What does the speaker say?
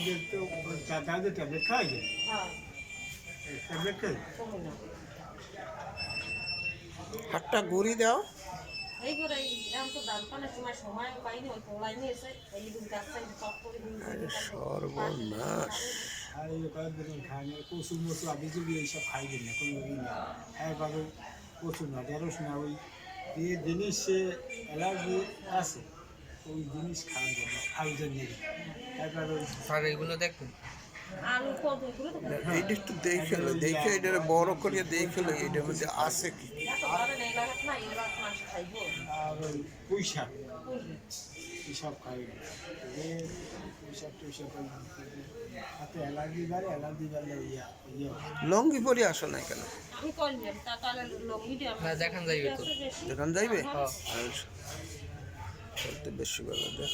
ওদের তো দাদা ট্যাবলেট খাওয়াই যায়, হ্যাঁ ট্যাবলেট খাই। কমে না হাতটা গুড়ি দাও। এই করে এখন তো দাম পানের সময় সময় পাইনি ওই পোলাই নিয়েছে এই দিন গাছটা চপ করে দিন আরে সর্বনাশ। আর এই কয়েকদিন খায় না, কচু মচু আদি যদি এইসব খাই দিন না কোনো ই না, একবারে কচু না ঢেঁড়স না, ওই যে জিনিস সে অ্যালার্জি আছে ওই জিনিস খাওয়া যায় না, খাওয়া যায় না একবারে স্যার এগুলো দেখুন। আলু কদম করে তো এইটা একটু দেখে লো, দেখে এটা বড় করিয়ে দেখে লো এটার মধ্যে আছে কি। এত বড় নেই লাগাত না এবার মাছ খাইবো আর ওই পুঁই শাক বুঝলি এইসব খাই না, পুঁই শাক টুই শাক হাতে অ্যালার্জি বাড়ে, অ্যালার্জি বাড়লে ইয়ে লঙ্গি পরে আসো না কেন? আমি কইলাম তা তাহলে লঙ্গি দিয়ে না দেখান যাইবে তো। দেখান যাইবে? হ্যাঁ। আর চলতে বেশি ভালো দেখ।